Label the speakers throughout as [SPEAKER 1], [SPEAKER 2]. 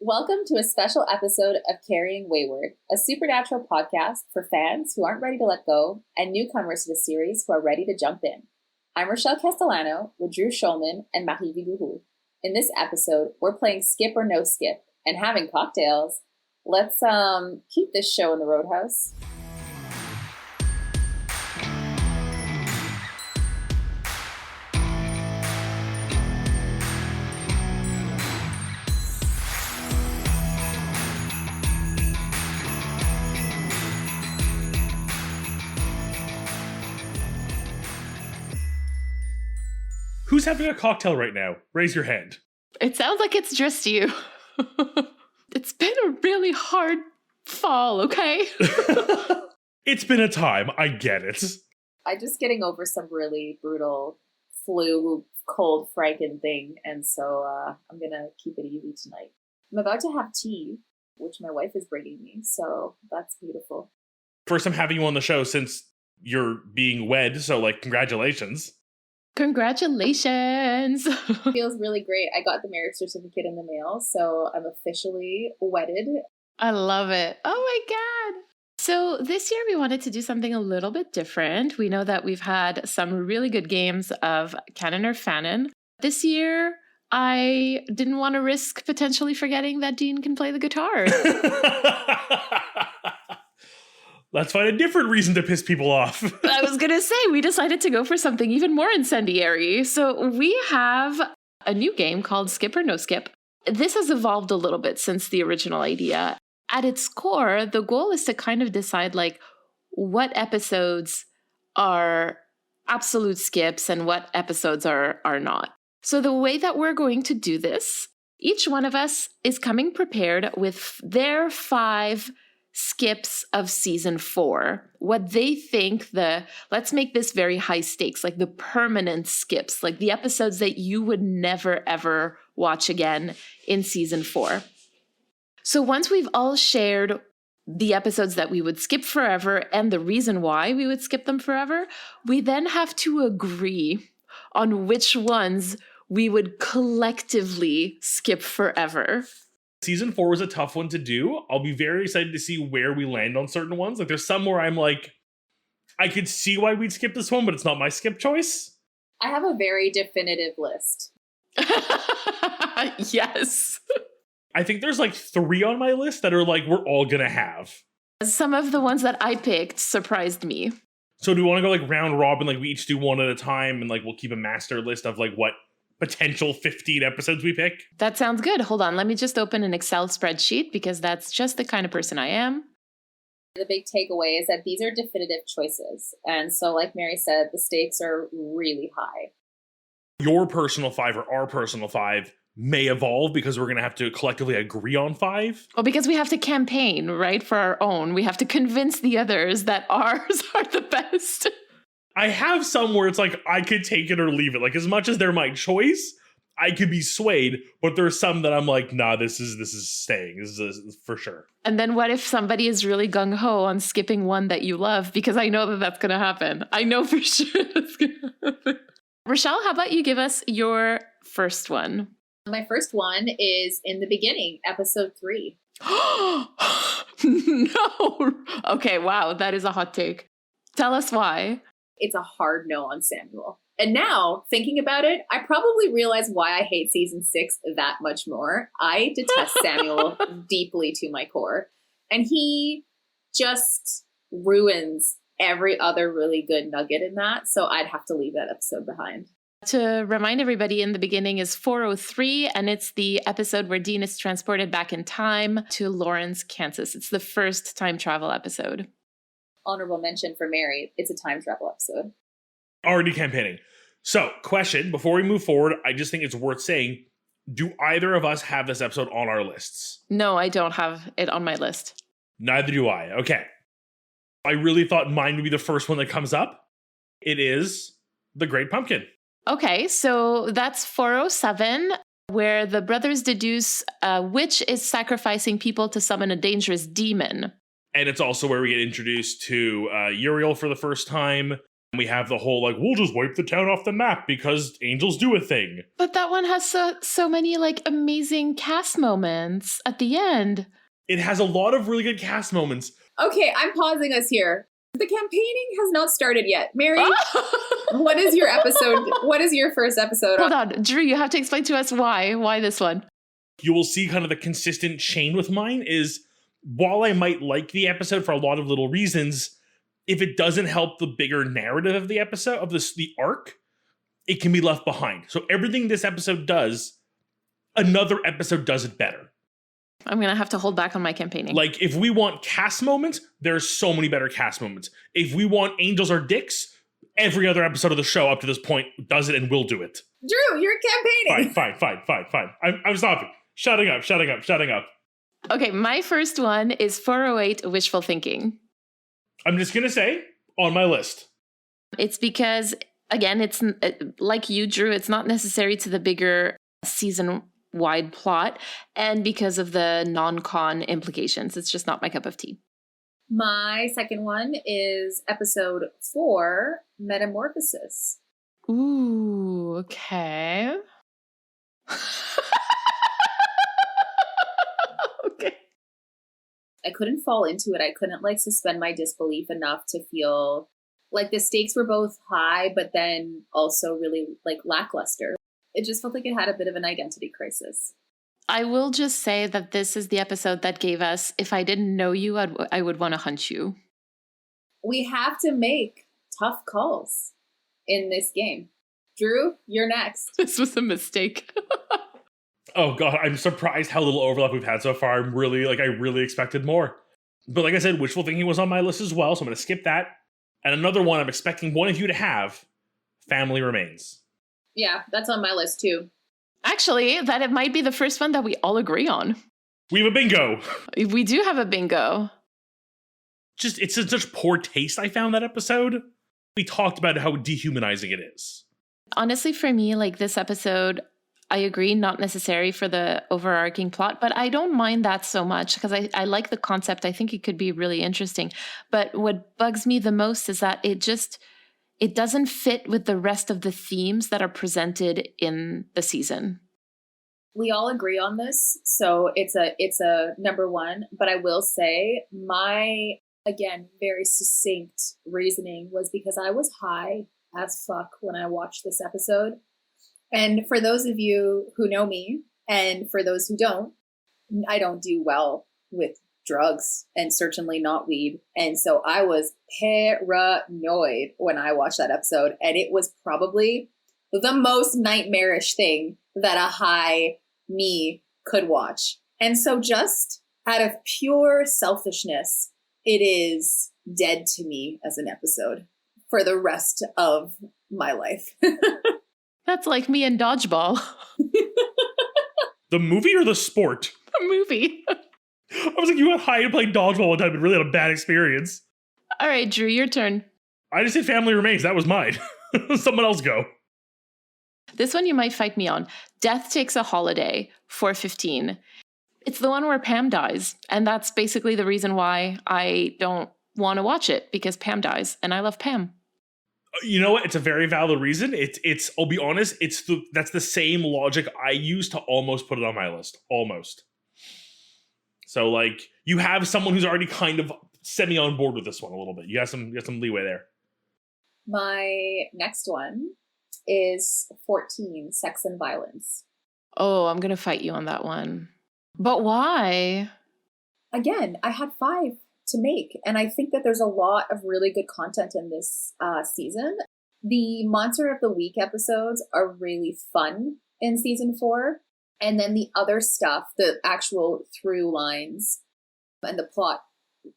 [SPEAKER 1] Welcome to a special episode of Carrying Wayward, a supernatural podcast for fans who aren't ready to let go and newcomers to the series who are ready to jump in. I'm Rochelle Castellano with Drew Schulman and Marie Vigouroux. In this episode, we're playing Skip or No Skip and having cocktails. Let's keep this show in the Roadhouse.
[SPEAKER 2] Who's having a cocktail right now? Raise your hand.
[SPEAKER 3] It sounds like it's just you. It's been a really hard fall, okay?
[SPEAKER 2] It's been a time. I get it.
[SPEAKER 1] I'm just getting over some really brutal flu, cold, franken thing, and so I'm going to keep it easy tonight. I'm about to have tea, which my wife is bringing me, so that's beautiful.
[SPEAKER 2] First time having you on the show since you're being wed, so, congratulations.
[SPEAKER 3] Congratulations.
[SPEAKER 1] Feels really great. I got the marriage certificate in the mail, so I'm officially wedded.
[SPEAKER 3] I love it. Oh my God. So this year we wanted to do something a little bit different. We know that we've had some really good games of Canon or Fanon. This year, I didn't want to risk potentially forgetting that Dean can play the guitar.
[SPEAKER 2] Let's find a different reason to piss people off.
[SPEAKER 3] I was going to say, we decided to go for something even more incendiary. So we have a new game called Skip or No Skip. This has evolved a little bit since the original idea. At its core, the goal is to kind of decide what episodes are absolute skips and what episodes are not. So the way that we're going to do this, each one of us is coming prepared with their 5 skips of season 4, what they think let's make this very high stakes, the permanent skips, the episodes that you would never ever watch again in season 4. So once we've all shared the episodes that we would skip forever and the reason why we would skip them forever, we then have to agree on which ones we would collectively skip forever.
[SPEAKER 2] Season 4 was a tough one to do. I'll be very excited to see where we land on certain ones. There's some where I'm I could see why we'd skip this one, but it's not my skip choice.
[SPEAKER 1] I have a very definitive list.
[SPEAKER 3] Yes.
[SPEAKER 2] I think there's 3 on my list that are we're all gonna have.
[SPEAKER 3] Some of the ones that I picked surprised me.
[SPEAKER 2] So do we want to go round robin, we each do one at a time, and we'll keep a master list of what potential 15 episodes we pick?
[SPEAKER 3] That sounds good. Hold on. Let me just open an Excel spreadsheet because that's just the kind of person I am.
[SPEAKER 1] The big takeaway is that these are definitive choices. And so, like Mary said, the stakes are really high.
[SPEAKER 2] Your personal 5 or our personal 5 may evolve because we're going to have to collectively agree on 5.
[SPEAKER 3] Well, because we have to campaign, right, for our own. We have to convince the others that ours are the best.
[SPEAKER 2] I have some where it's I could take it or leave it. As much as they're my choice, I could be swayed, but there's some that I'm nah, this is staying. This is for sure.
[SPEAKER 3] And then what if somebody is really gung-ho on skipping one that you love? Because I know that that's going to happen. I know for sure that's going to happen. Rochelle, how about you give us your first one?
[SPEAKER 1] My first one is in the beginning, episode 3.
[SPEAKER 3] No. Okay, wow, that is a hot take. Tell us why.
[SPEAKER 1] It's a hard no on Samuel. And now, thinking about it, I probably realize why I hate season 6 that much more. I detest Samuel deeply to my core. And he just ruins every other really good nugget in that. So I'd have to leave that episode behind.
[SPEAKER 3] To remind everybody, in the beginning is 403, and it's the episode where Dean is transported back in time to Lawrence, Kansas. It's the first time travel episode.
[SPEAKER 1] Honorable mention for Mary, it's a time travel episode.
[SPEAKER 2] Already campaigning. So, question, before we move forward, I just think it's worth saying, do either of us have this episode on our lists?
[SPEAKER 3] No, I don't have it on my list.
[SPEAKER 2] Neither do I. Okay. I really thought mine would be the first one that comes up. It is The Great Pumpkin.
[SPEAKER 3] Okay, so that's 407, where the brothers deduce a witch is sacrificing people to summon a dangerous demon.
[SPEAKER 2] And it's also where we get introduced to Uriel for the first time. We have the whole, like, we'll just wipe the town off the map because angels do a thing.
[SPEAKER 3] But that one has so many, like, amazing cast moments at the end.
[SPEAKER 2] It has a lot of really good cast moments.
[SPEAKER 1] Okay, I'm pausing us here. The campaigning has not started yet. Mary, what is your episode? What is your first episode?
[SPEAKER 3] Hold on, Drew, you have to explain to us why. Why this one?
[SPEAKER 2] You will see kind of the consistent chain with mine is, while I might like the episode for a lot of little reasons, if it doesn't help the bigger narrative of the episode, of the arc, it can be left behind. So everything this episode does, another episode does it better.
[SPEAKER 3] I'm going to have to hold back on my campaigning.
[SPEAKER 2] Like, if we want cast moments, there's so many better cast moments. If we want angels or dicks, every other episode of the show up to this point does it and will do it.
[SPEAKER 1] Drew, you're campaigning.
[SPEAKER 2] Fine. I'm stopping. Shutting up.
[SPEAKER 3] Okay, my first one is 408 Wishful Thinking.
[SPEAKER 2] I'm just going to say, on my list.
[SPEAKER 3] It's because, again, it's like you, Drew, it's not necessary to the bigger season-wide plot, and because of the non-con implications. It's just not my cup of tea.
[SPEAKER 1] My second one is episode 4, Metamorphosis.
[SPEAKER 3] Ooh, okay. Okay.
[SPEAKER 1] I couldn't fall into it. I couldn't like suspend my disbelief enough to feel like the stakes were both high, but then also really like lackluster. It just felt like it had a bit of an identity crisis.
[SPEAKER 3] I will just say that this is the episode that gave us, if I didn't know you, I would want to hunt you.
[SPEAKER 1] We have to make tough calls in this game. Drew, you're next.
[SPEAKER 3] This was a mistake.
[SPEAKER 2] Oh God, I'm surprised how little overlap we've had so far. I really expected more. But like I said, wishful thinking was on my list as well, so I'm going to skip that. And another one I'm expecting one of you to have, Family Remains.
[SPEAKER 1] Yeah, that's on my list too.
[SPEAKER 3] Actually, that it might be the first one that we all agree on.
[SPEAKER 2] We have a bingo.
[SPEAKER 3] We do have a bingo.
[SPEAKER 2] Just, it's in such poor taste, I found that episode. We talked about how dehumanizing it is.
[SPEAKER 3] Honestly, for me, like this episode, I agree, not necessary for the overarching plot, but I don't mind that so much because I like the concept. I think it could be really interesting. But what bugs me the most is that it doesn't fit with the rest of the themes that are presented in the season.
[SPEAKER 1] We all agree on this, so it's a number one. But I will say my, again, very succinct reasoning was because I was high as fuck when I watched this episode. And for those of you who know me, and for those who don't, I don't do well with drugs, and certainly not weed. And so I was paranoid when I watched that episode. And it was probably the most nightmarish thing that a high me could watch. And so just out of pure selfishness, it is dead to me as an episode for the rest of my life.
[SPEAKER 3] That's like me and Dodgeball.
[SPEAKER 2] The movie or the sport?
[SPEAKER 3] The movie.
[SPEAKER 2] I was like, you got high and played dodgeball one time and really had a bad experience.
[SPEAKER 3] All right, Drew, your turn.
[SPEAKER 2] I just said Family Remains. That was mine. Someone else go.
[SPEAKER 3] This one you might fight me on. Death Takes a Holiday, 415. It's the one where Pam dies. And that's basically the reason why I don't want to watch it, because Pam dies. And I love Pam.
[SPEAKER 2] You know what? It's a very valid reason. It's. I'll be honest. That's the same logic I use to almost put it on my list. Almost. So like, you have someone who's already kind of semi on board with this one a little bit. You got some leeway there.
[SPEAKER 1] My next one is 14, Sex and Violence.
[SPEAKER 3] Oh, I'm gonna fight you on that one. But why?
[SPEAKER 1] Again, I had 5 to make. And I think that there's a lot of really good content in this season. The Monster of the Week episodes are really fun in season 4. And then the other stuff, the actual through lines and the plot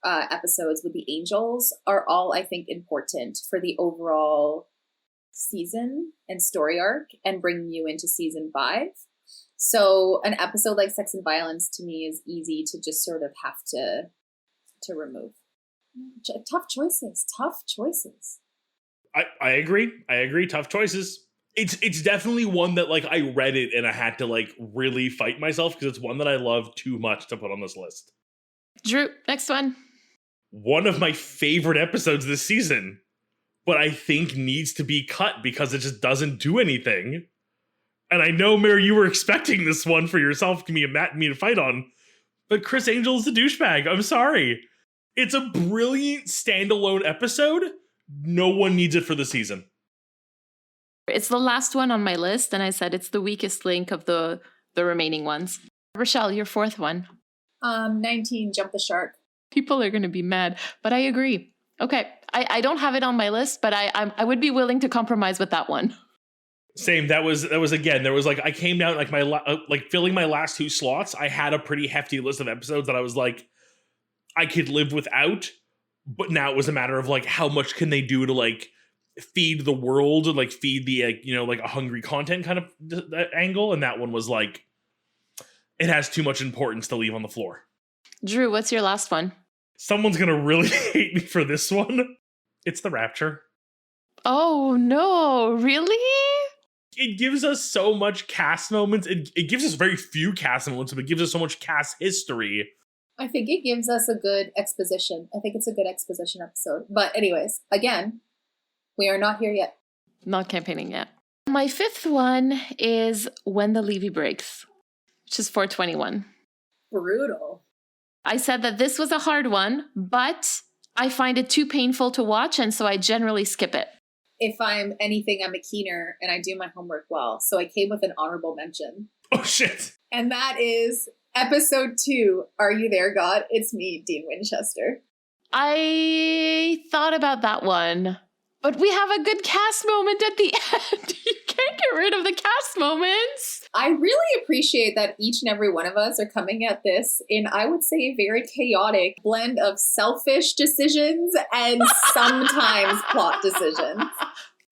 [SPEAKER 1] episodes with the angels are all, I think, important for the overall season and story arc and bringing you into season 5. So an episode like Sex and Violence to me is easy to just sort of have to remove. Tough choices.
[SPEAKER 2] I agree. Tough choices. It's definitely one that like I read it and I had to like really fight myself because it's one that I love too much to put on this list.
[SPEAKER 3] Drew, next one.
[SPEAKER 2] One of my favorite episodes this season, but I think needs to be cut because it just doesn't do anything. And I know, Mary, you were expecting this one for yourself, me to fight on, but Chris Angel is a douchebag. I'm sorry. It's a brilliant standalone episode. No one needs it for the season.
[SPEAKER 3] It's the last one on my list, and I said it's the weakest link of the remaining ones. Rochelle, your fourth one.
[SPEAKER 1] 19, Jump the Shark.
[SPEAKER 3] People are going to be mad, but I agree. Okay, I don't have it on my list, but I would be willing to compromise with that one.
[SPEAKER 2] Same. That was again. There was like I came down like filling my last 2 slots. I had a pretty hefty list of episodes that I was like, I could live without. But now it was a matter of like how much can they do to like feed the world and like feed the like a hungry content kind of angle. And that one was like, it has too much importance to leave on the floor.
[SPEAKER 3] Drew, what's your last one?
[SPEAKER 2] Someone's gonna really hate me for this one. It's The Rapture.
[SPEAKER 3] Oh no, really?
[SPEAKER 2] It gives us so much cast moments. It gives us very few cast moments, but it gives us so much cast history.
[SPEAKER 1] I think it gives us a good exposition. I think it's a good exposition episode. But anyways, again, we are not here yet.
[SPEAKER 3] Not campaigning yet. My fifth one is When the Levee Breaks, which is 421.
[SPEAKER 1] Brutal.
[SPEAKER 3] I said that this was a hard one, but I find it too painful to watch, and so I generally skip it.
[SPEAKER 1] If I'm anything, I'm a keener, and I do my homework well. So I came with an honorable mention.
[SPEAKER 2] Oh, shit.
[SPEAKER 1] And that is episode 2, Are You There, God? It's me, Dean Winchester.
[SPEAKER 3] I thought about that one, but we have a good cast moment at the end. You can't get rid of the cast moments.
[SPEAKER 1] I really appreciate that each and every one of us are coming at this in, I would say, a very chaotic blend of selfish decisions and sometimes plot decisions.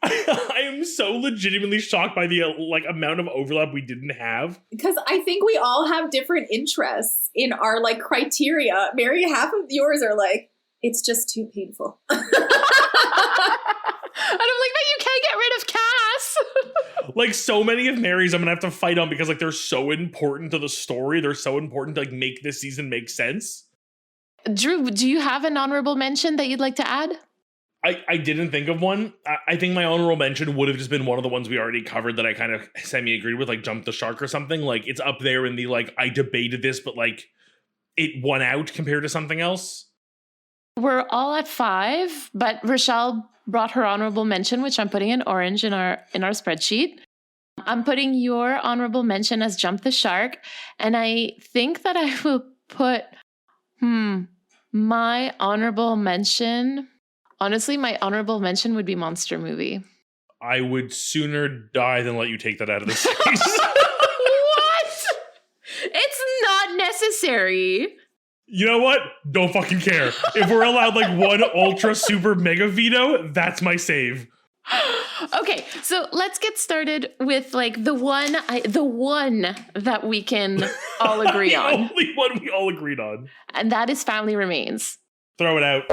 [SPEAKER 2] I am so legitimately shocked by the amount of overlap we didn't have.
[SPEAKER 1] Because I think we all have different interests in our criteria. Mary, half of yours are like, it's just too painful.
[SPEAKER 3] And I'm like, but you can't get rid of Cass.
[SPEAKER 2] Like so many of Mary's I'm gonna have to fight on because they're so important to the story. They're so important to make this season make sense.
[SPEAKER 3] Drew, do you have an honorable mention that you'd like to add?
[SPEAKER 2] I didn't think of one. I think my honorable mention would have just been one of the ones we already covered that I kind of semi-agreed with, like Jump the Shark or something. It's up there in the I debated this, but it won out compared to something else.
[SPEAKER 3] We're all at 5, but Rochelle brought her honorable mention, which I'm putting in orange in our spreadsheet. I'm putting your honorable mention as Jump the Shark, and I think that I will put my honorable mention. Honestly, my honorable mention would be Monster Movie.
[SPEAKER 2] I would sooner die than let you take that out of the series.
[SPEAKER 3] What? It's not necessary.
[SPEAKER 2] You know what? Don't fucking care. If we're allowed one ultra super mega veto, that's my save.
[SPEAKER 3] Okay, so let's get started with the one that we can all agree on.
[SPEAKER 2] The only one we all agreed on.
[SPEAKER 3] And that is Family Remains.
[SPEAKER 2] Throw it out.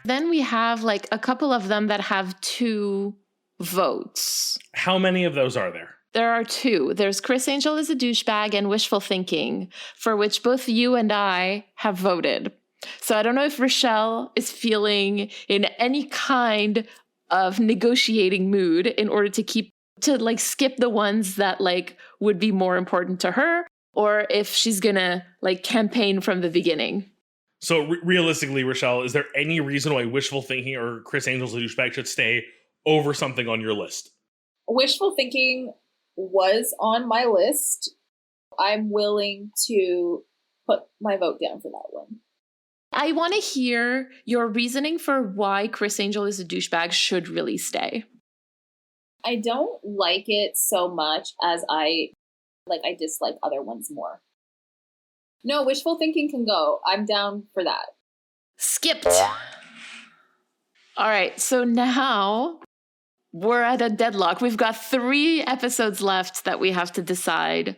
[SPEAKER 3] Then we have a couple of them that have 2 votes.
[SPEAKER 2] How many of those are there?
[SPEAKER 3] There are 2. There's Chris Angel is a douchebag and Wishful Thinking, for which both you and I have voted. So I don't know if Rochelle is feeling in any kind of negotiating mood in order to skip the ones that would be more important to her, or if she's gonna campaign from the beginning.
[SPEAKER 2] So realistically, Rochelle, is there any reason why Wishful Thinking or Chris Angel's a douchebag should stay over something on your list?
[SPEAKER 1] Wishful Thinking was on my list. I'm willing to put my vote down for that one.
[SPEAKER 3] I want to hear your reasoning for why Chris Angel is a douchebag should really stay.
[SPEAKER 1] I don't like it so much as I dislike other ones more. No, Wishful Thinking can go. I'm down for that.
[SPEAKER 3] Skipped. All right, so now we're at a deadlock. We've got 3 episodes left that we have to decide.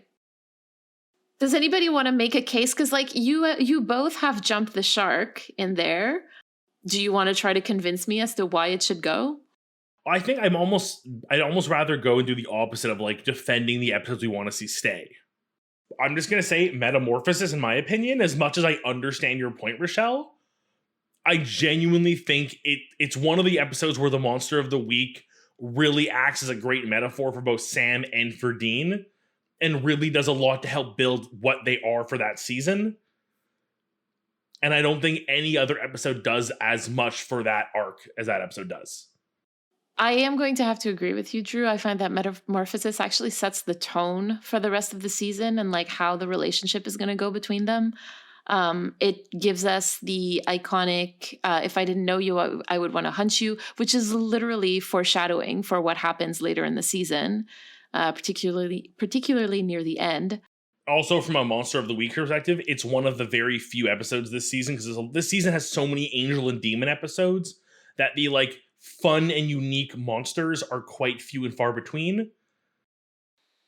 [SPEAKER 3] Does anybody want to make a case? Because you both have Jump the Shark in there. Do you want to try to convince me as to why it should go?
[SPEAKER 2] I think I'd almost rather go and do the opposite of defending the episodes we want to see stay. I'm just going to say Metamorphosis, in my opinion, as much as I understand your point, Rochelle, I genuinely think it's one of the episodes where the monster of the week really acts as a great metaphor for both Sam and for Dean, and really does a lot to help build what they are for that season. And I don't think any other episode does as much for that arc as that episode does.
[SPEAKER 3] I am going to have to agree with you, Drew. I find that Metamorphosis actually sets the tone for the rest of the season and like how the relationship is going to go between them. It gives us the iconic, if I didn't know you, I would want to hunt you, which is literally foreshadowing for what happens later in the season, particularly near the end.
[SPEAKER 2] Also, from a Monster of the Week perspective, it's one of the very few episodes this season, because this season has so many angel and demon episodes that the like fun and unique monsters are quite few and far between.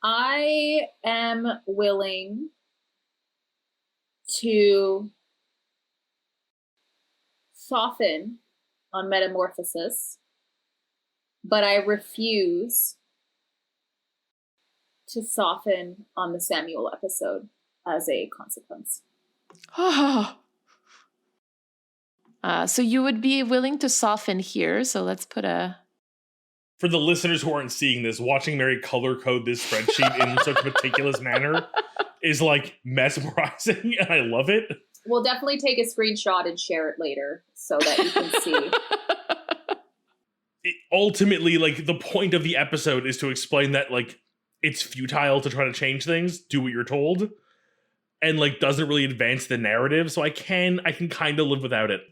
[SPEAKER 1] I am willing to soften on Metamorphosis, but I refuse to soften on the Samuel episode as a consequence.
[SPEAKER 3] So you would be willing to soften here. So let's put a...
[SPEAKER 2] For the listeners who aren't seeing this, watching Mary color code this spreadsheet in such a meticulous manner is like mesmerizing, and I love it.
[SPEAKER 1] We'll definitely take a screenshot and share it later so that you can see.
[SPEAKER 2] Ultimately, like, the point of the episode is to explain that, like, it's futile to try to change things, do what you're told, and like doesn't really advance the narrative. So I can kind of live without it.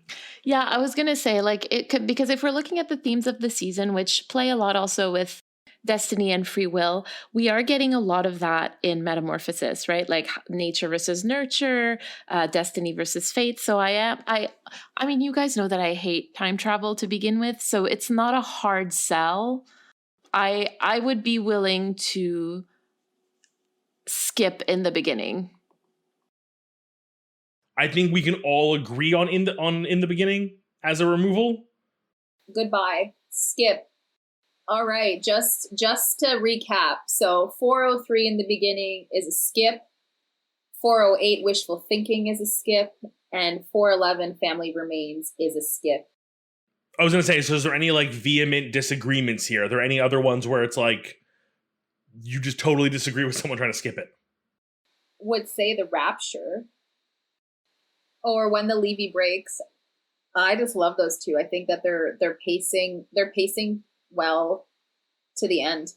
[SPEAKER 3] Yeah, I was gonna say, like, it could, because if we're looking at the themes of the season, which play a lot also with destiny and free will, we are getting a lot of that in Metamorphosis, right? Like nature versus nurture, destiny versus fate. So I mean, you guys know that I hate time travel to begin with, so it's not a hard sell. I would be willing to skip in the beginning.
[SPEAKER 2] I think we can all agree on in the beginning as a removal.
[SPEAKER 1] Goodbye. Skip. All right, just to recap. So 403 in the beginning is a skip. 408 wishful thinking is a skip, and 411 family remains is a skip.
[SPEAKER 2] I was going to say, so is there any like vehement disagreements here? Are there any other ones where it's like you just totally disagree with someone trying to skip it?
[SPEAKER 1] Would say the rapture. Or when the Levy breaks. I just love those two. I think that they're pacing well to the end.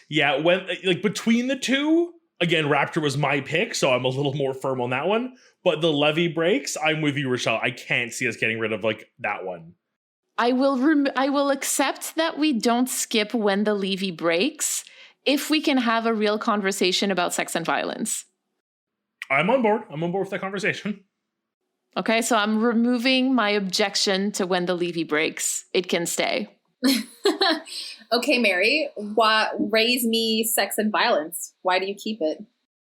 [SPEAKER 2] Yeah, when like between the two, again, Rapture was my pick, so I'm a little more firm on that one. But the Levy breaks, I'm with you, Rochelle. I can't see us getting rid of like that one.
[SPEAKER 3] I will accept that we don't skip when the Levy breaks if we can have a real conversation about sex and violence.
[SPEAKER 2] I'm on board. I'm on board with that conversation.
[SPEAKER 3] Okay, so I'm removing my objection to when the Levy breaks. It can stay.
[SPEAKER 1] Okay, Mary, raise me sex and violence. Why do you keep it?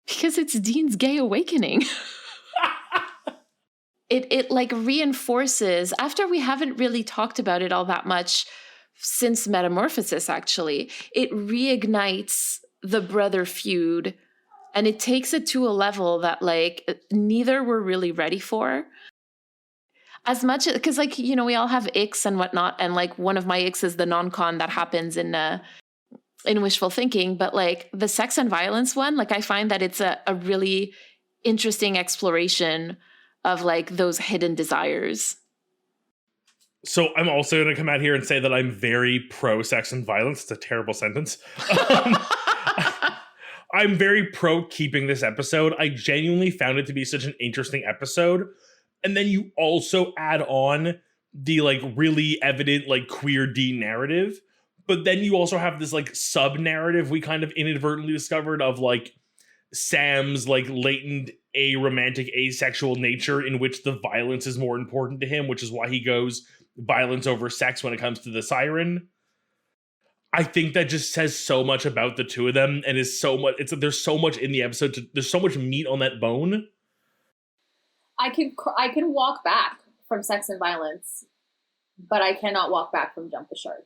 [SPEAKER 3] Because it's Dean's gay awakening. It like reinforces, after we haven't really talked about it all that much since Metamorphosis, actually, it reignites the brother feud, and it takes it to a level that like neither were really ready for. As much, because like, you know, we all have icks and whatnot, and like one of my icks is the non-con that happens in wishful thinking, but like the sex and violence one, like I find that it's a really interesting exploration of like those hidden desires.
[SPEAKER 2] So I'm also going to come out here and say that I'm very pro sex and violence. It's a terrible sentence. I'm very pro keeping this episode. I genuinely found it to be such an interesting episode. And then you also add on the like really evident like queer Dean narrative. But then you also have this like sub narrative we kind of inadvertently discovered of like Sam's like latent aromantic asexual nature, in which the violence is more important to him, which is why he goes violence over sex when it comes to the siren. I think that just says so much about the two of them, and is so much. There's so much in the episode. There's so much meat on that bone.
[SPEAKER 1] I can walk back from sex and violence, but I cannot walk back from Jump the Shark.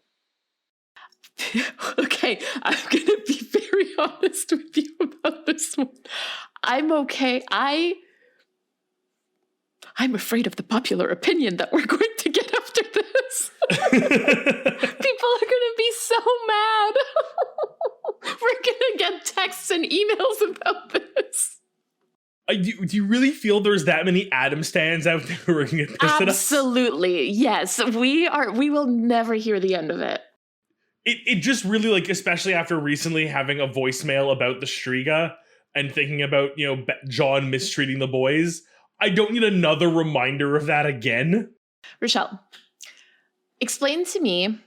[SPEAKER 3] Okay, I'm going to be very honest with you about this one. I'm okay. I'm afraid of the popular opinion that we're going to get after this. People are going to be so mad. We're going to get texts and emails about this.
[SPEAKER 2] Do you really feel there's that many Adam stans out there who are going to get pissed at us?
[SPEAKER 3] Absolutely. Yes. We will never hear the end of it.
[SPEAKER 2] It just really, like, especially after recently having a voicemail about the Striga and thinking about, John mistreating the boys, I don't need another reminder of that again.
[SPEAKER 3] Rochelle, explain to me,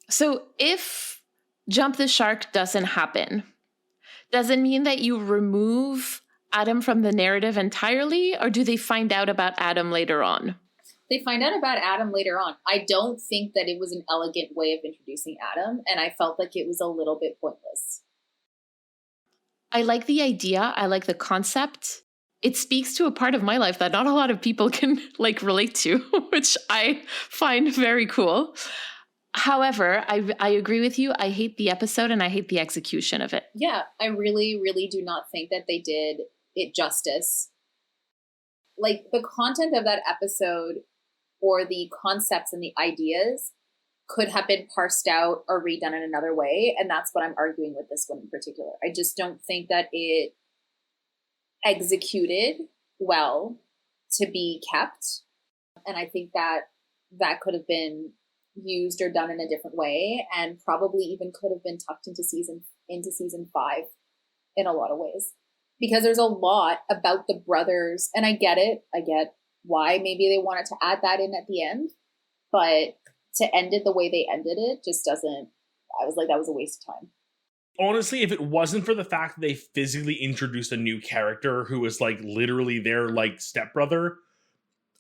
[SPEAKER 3] so if Jump the Shark doesn't happen, does it mean that you remove Adam from the narrative entirely, or do they find out about Adam later on?
[SPEAKER 1] They find out about Adam later on. I don't think that it was an elegant way of introducing Adam, and I felt like it was a little bit pointless.
[SPEAKER 3] I like the idea. I like the concept. It speaks to a part of my life that not a lot of people can relate to, which I find very cool. However, I agree with you. I hate the episode and I hate the execution of it.
[SPEAKER 1] Yeah, I really, really do not think that they did it justice. Like, the content of that episode or the concepts and the ideas could have been parsed out or redone in another way. And that's what I'm arguing with this one in particular. I just don't think that it executed well to be kept. And I think that that could have been used or done in a different way, and probably even could have been tucked into season 5 in a lot of ways. Because there's a lot about the brothers, and I get it. I get why maybe they wanted to add that in at the end, but to end it the way they ended it just doesn't, I was like, that was a waste of time.
[SPEAKER 2] Honestly, if it wasn't for the fact that they physically introduced a new character who was like literally their like stepbrother,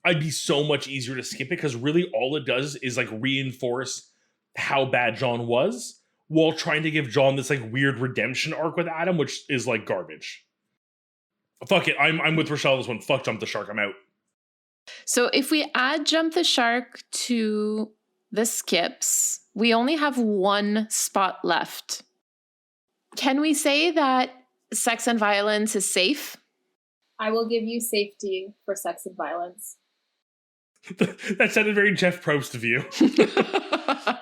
[SPEAKER 2] I'd be so much easier to skip it, because really all it does is like reinforce how bad John was while trying to give John this like weird redemption arc with Adam, which is like garbage. Fuck it. I'm with Rochelle on this one. Fuck Jump the Shark. I'm out.
[SPEAKER 3] So if we add Jump the Shark to the skips, we only have one spot left. Can we say that sex and violence is safe?
[SPEAKER 1] I will give you safety for sex and violence.
[SPEAKER 2] That sounded very Jeff Probst of you.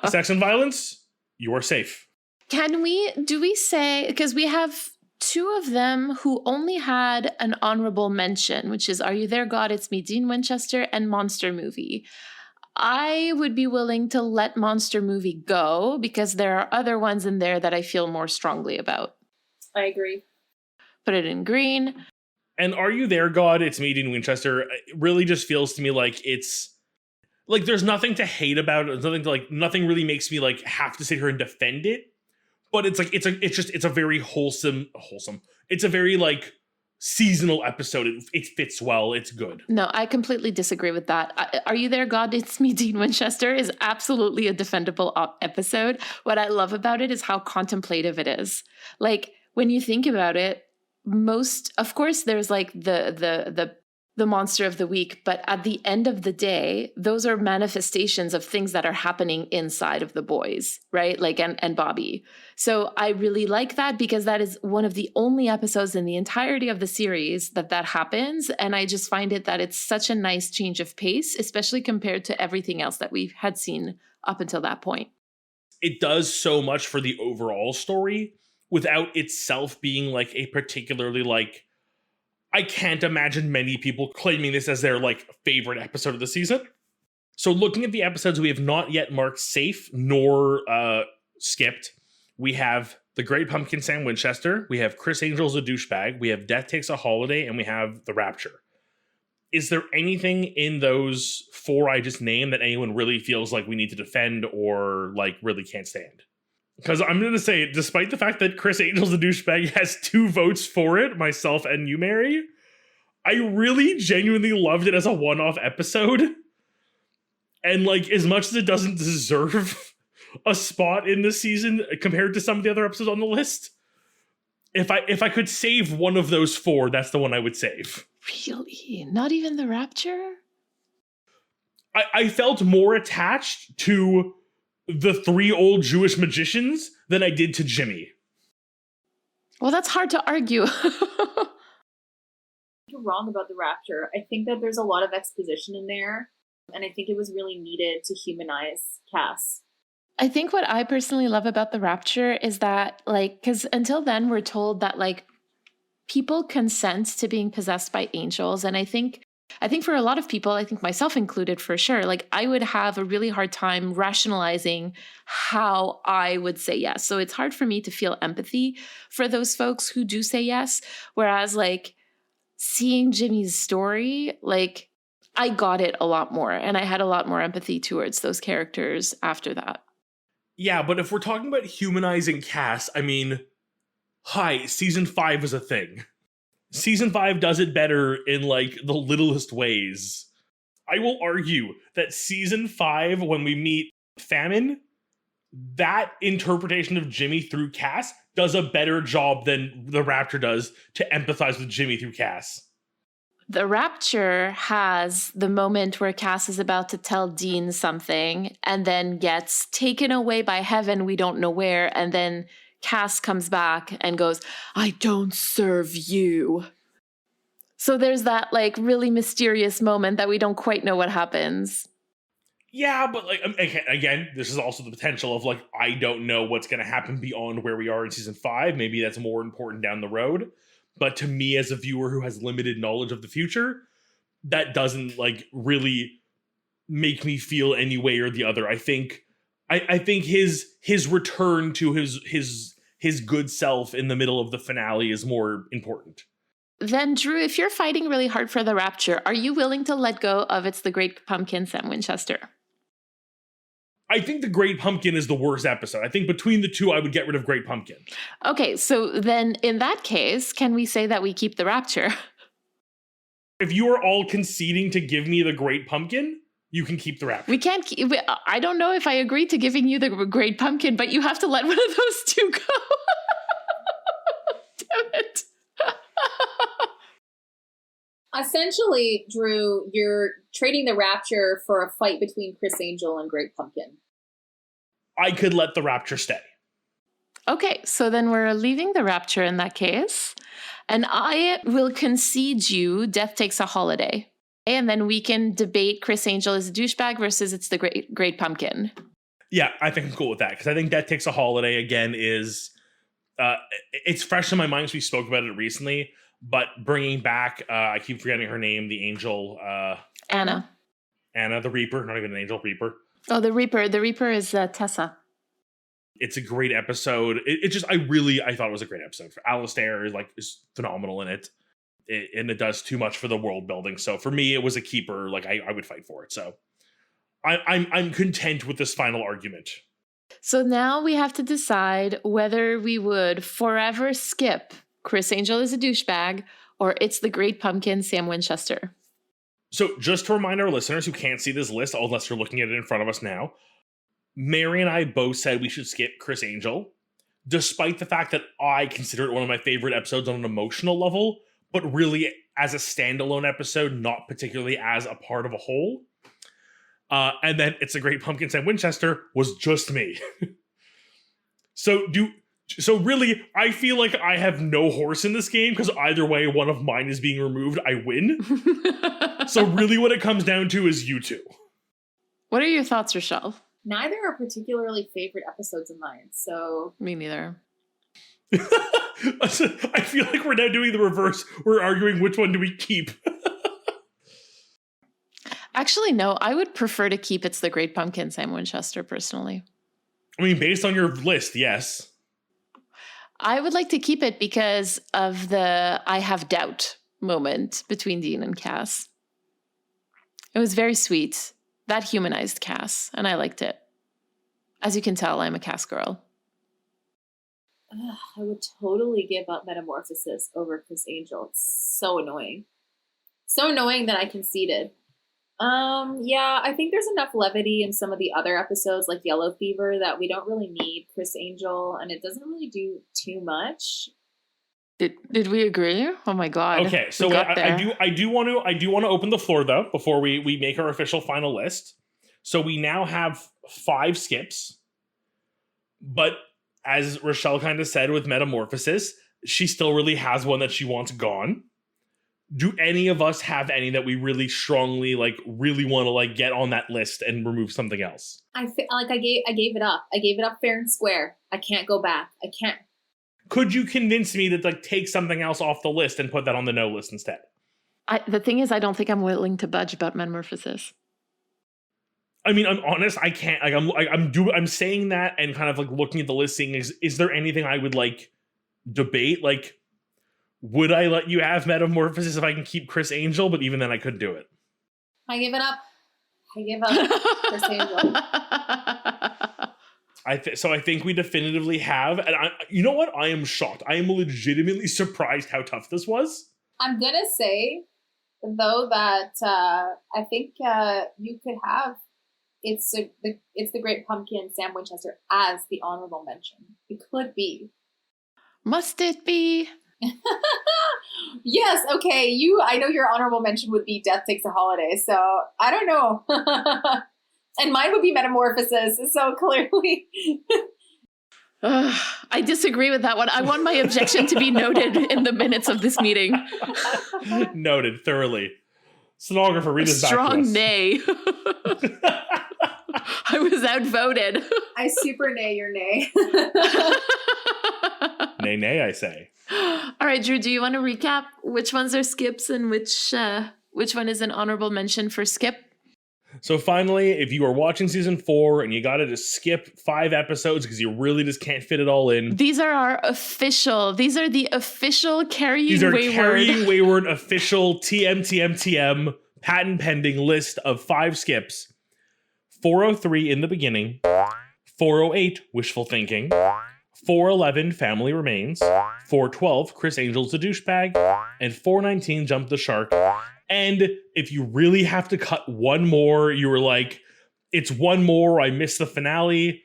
[SPEAKER 2] Sex and violence, you are safe.
[SPEAKER 3] Do we say, because we have two of them who only had an honorable mention, which is Are You There, God? It's Me, Dean Winchester, and Monster Movie. I would be willing to let Monster Movie go because there are other ones in there that I feel more strongly about.
[SPEAKER 1] I agree. Put
[SPEAKER 3] it in green.
[SPEAKER 2] And Are You There, God? It's Me, Dean Winchester. It really just feels to me like it's like there's nothing to hate about it. Nothing really makes me like have to sit here and defend it. But it's like it's a very wholesome. It's a very like seasonal episode. It fits well. It's good.
[SPEAKER 3] No, I completely disagree with that. Are You There, God? It's Me, Dean Winchester is absolutely a defendable episode. What I love about it is how contemplative it is. Like, when you think about it, of course, there's like the monster of the week, but at the end of the day, those are manifestations of things that are happening inside of the boys, right? Like, and Bobby. So I really like that because that is one of the only episodes in the entirety of the series that happens. And I just find that it's such a nice change of pace, especially compared to everything else that we had seen up until that point.
[SPEAKER 2] It does so much for the overall story without itself being like a particularly like, I can't imagine many people claiming this as their like favorite episode of the season. So looking at the episodes we have not yet marked safe nor skipped, we have The Great Pumpkin Sam Winchester, we have Chris Angel's a douchebag, we have Death Takes a Holiday, and we have The Rapture. Is there anything in those four I just named that anyone really feels like we need to defend or like really can't stand? Because I'm going to say, despite the fact that Chris Angel's the douchebag has 2 votes for it, myself and you, Mary, I really genuinely loved it as a one-off episode. And like, as much as it doesn't deserve a spot in this season compared to some of the other episodes on the list, if I could save one of those 4, that's the one I would save.
[SPEAKER 3] Really? Not even The Rapture?
[SPEAKER 2] I felt more attached to the 3 old Jewish magicians than I did to Jimmy.
[SPEAKER 3] Well, that's hard to argue.
[SPEAKER 1] you're wrong about the Rapture. I think that there's a lot of exposition in there, and I think it was really needed to humanize Cass.
[SPEAKER 3] I think what I personally love about the Rapture is that, like, because until then we're told that, like, people consent to being possessed by angels. And I think for a lot of people, I think myself included for sure, like, I would have a really hard time rationalizing how I would say yes. So it's hard for me to feel empathy for those folks who do say yes. Whereas, like, seeing Jimmy's story, like, I got it a lot more, and I had a lot more empathy towards those characters after that.
[SPEAKER 2] Yeah, but if we're talking about humanizing Cass, I mean, hi, season 5 was a thing. Season 5 does it better in, like, the littlest ways. I will argue that season 5, when we meet Famine, that interpretation of Jimmy through Cass does a better job than the Rapture does to empathize with Jimmy through Cass.
[SPEAKER 3] The Rapture has the moment where Cass is about to tell Dean something and then gets taken away by heaven, we don't know where, and then Cass comes back and goes, I don't serve you. So there's that, like, really mysterious moment that we don't quite know what happens.
[SPEAKER 2] Yeah, but, like, again, this is also the potential of, like, I don't know what's going to happen beyond where we are in season 5. Maybe that's more important down the road. But to me, as a viewer who has limited knowledge of the future, that doesn't, like, really make me feel any way or the other. I think his return to his good self in the middle of the finale is more important.
[SPEAKER 3] Then, Drew, if you're fighting really hard for the Rapture, are you willing to let go of It's the Great Pumpkin, Sam Winchester?
[SPEAKER 2] I think The Great Pumpkin is the worst episode. I think between the two, I would get rid of Great Pumpkin.
[SPEAKER 3] Okay, so then in that case, can we say that we keep the Rapture?
[SPEAKER 2] If you are all conceding to give me The Great Pumpkin, you can keep the Rapture.
[SPEAKER 3] We can't keep, I don't know if I agree to giving you the Great Pumpkin, but you have to let one of those two go. Damn it.
[SPEAKER 1] Essentially, Drew, you're trading the Rapture for a fight between Chris Angel and Great Pumpkin.
[SPEAKER 2] I could let the Rapture stay.
[SPEAKER 3] Okay, so then we're leaving the Rapture in that case. And I will concede you Death Takes a Holiday. And then we can debate Chris Angel as a douchebag versus It's the Great Pumpkin.
[SPEAKER 2] Yeah, I think I'm cool with that. Because I think Death Takes a Holiday, again, is... it's fresh in my mind because we spoke about it recently. But bringing back, I keep forgetting her name, the angel.
[SPEAKER 3] Anna.
[SPEAKER 2] Anna, the Reaper. Not even an angel, Reaper.
[SPEAKER 3] Oh, the Reaper. The Reaper is Tessa.
[SPEAKER 2] It's a great episode. I thought it was a great episode. Alistair is phenomenal in it. And it does too much for the world building. So for me, it was a keeper. Like, I would fight for it. So I'm content with this final argument.
[SPEAKER 3] So now we have to decide whether we would forever skip Chris Angel is a douchebag or It's the Great Pumpkin, Sam Winchester.
[SPEAKER 2] So just to remind our listeners who can't see this list, unless you're looking at it in front of us now, Mary and I both said we should skip Chris Angel, despite the fact that I consider it one of my favorite episodes on an emotional level, but really as a standalone episode, not particularly as a part of a whole. And then It's a Great Pumpkin, Sam Winchester was just me. So really, I feel like I have no horse in this game because either way one of mine is being removed, I win. So really what it comes down to is you two.
[SPEAKER 3] What are your thoughts, Rochelle?
[SPEAKER 1] Neither are particularly favorite episodes of mine, so...
[SPEAKER 3] Me neither.
[SPEAKER 2] I feel like we're now doing the reverse. We're arguing which one do we keep.
[SPEAKER 3] Actually, no, I would prefer to keep It's the Great Pumpkin, Sam Winchester, personally.
[SPEAKER 2] I mean, based on your list, yes.
[SPEAKER 3] I would like to keep it because of the I have doubt moment between Dean and Cass. It was very sweet. That humanized Cass, and I liked it. As you can tell, I'm a Cass girl.
[SPEAKER 1] I would totally give up Metamorphosis over Chris Angel. It's so annoying. So annoying that I conceded. Yeah, I think there's enough levity in some of the other episodes like Yellow Fever that we don't really need Chris Angel, and it doesn't really do too much.
[SPEAKER 3] Did we agree? Oh my god.
[SPEAKER 2] Okay, so I do want to open the floor though before we make our official final list. So we now have 5 skips. But as Rochelle kind of said with Metamorphosis, she still really has one that she wants gone. do any of us have any that we really strongly really want to get on that list and remove something else?
[SPEAKER 1] I gave it up. I gave it up fair and square. I can't go back. I can't.
[SPEAKER 2] Could you convince me to take something else off the list and put that on the no list instead?
[SPEAKER 3] The thing is, I don't think I'm willing to budge about Metamorphosis.
[SPEAKER 2] I mean, I'm honest. I can't. I'm saying that and kind of looking at the list, seeing is there anything I would debate? Would I let you have Metamorphosis if I can keep Chris Angel? But even then, I couldn't do it.
[SPEAKER 1] I give it up. I give up Chris Angel.
[SPEAKER 2] So I think we definitively have, and you know what? I am shocked. I am legitimately surprised how tough this was.
[SPEAKER 1] I'm gonna say, though, that I think you could have it's the Great Pumpkin, Sam Winchester, as the honorable mention. It could be.
[SPEAKER 3] Must it be?
[SPEAKER 1] Yes. Okay. I know your honorable mention would be Death Takes a Holiday. So I don't know. And mine would be Metamorphosis. So clearly.
[SPEAKER 3] I disagree with that one. I want my objection to be noted in the minutes of this meeting.
[SPEAKER 2] Noted thoroughly. Stenographer, read this back to us.
[SPEAKER 3] Strong nay. I was outvoted.
[SPEAKER 1] I super nay your nay.
[SPEAKER 2] Nay, nay, I say.
[SPEAKER 3] All right, Drew, do you want to recap which ones are skips and which one is an honorable mention for skip?
[SPEAKER 2] So finally, if you are watching season 4 and you got to just skip 5 episodes because you really just can't fit it all in.
[SPEAKER 3] These are the official Carrying Wayward.
[SPEAKER 2] These are Carrying Wayward official TM patent pending list of 5 skips. 403 In the Beginning, 408 Wishful Thinking, 411 Family Remains, 412 Chris Angel's the Douchebag, and 419 Jump the Shark. And if you really have to cut one more, you were like, it's one more, I missed the finale.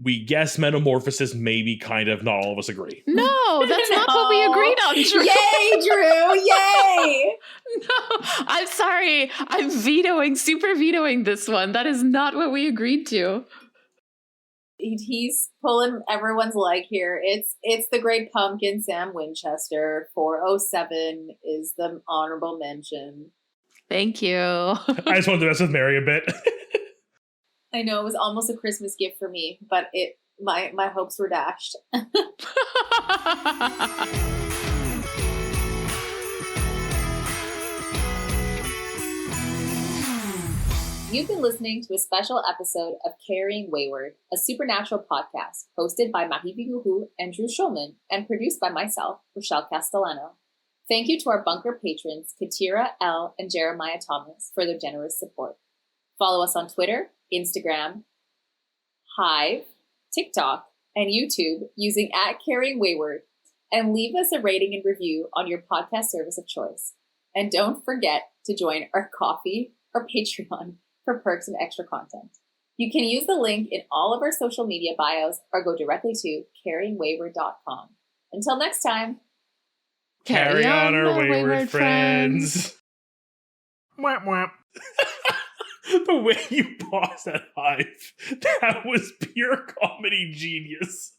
[SPEAKER 2] We guess Metamorphosis, maybe, kind of, not all of us agree.
[SPEAKER 3] No, that's not what we agreed on, Drew.
[SPEAKER 1] Yay, Drew, yay!
[SPEAKER 3] No, I'm sorry. I'm super vetoing this one. That is not what we agreed to.
[SPEAKER 1] He's pulling everyone's leg here. It's the Great Pumpkin, Sam Winchester. 407 is the honorable mention.
[SPEAKER 3] Thank you.
[SPEAKER 2] I just wanted to mess with Mary a bit.
[SPEAKER 1] I know, it was almost a Christmas gift for me, but my hopes were dashed. You've been listening to a special episode of Carrying Wayward, a supernatural podcast hosted by Marie Biguhu and Drew Schulman and produced by myself, Rochelle Castellano. Thank you to our bunker patrons, Katira L. and Jeremiah Thomas, for their generous support. Follow us on Twitter, Instagram, Hive, TikTok, and YouTube using @CarryingWayward, and leave us a rating and review on your podcast service of choice. And don't forget to join our Ko-fi or Patreon for perks and extra content. You can use the link in all of our social media bios or go directly to carryingwayward.com. Until next time.
[SPEAKER 2] Carry on our wayward friends. Mwah, mwah. The way you paused that Hive, that was pure comedy genius.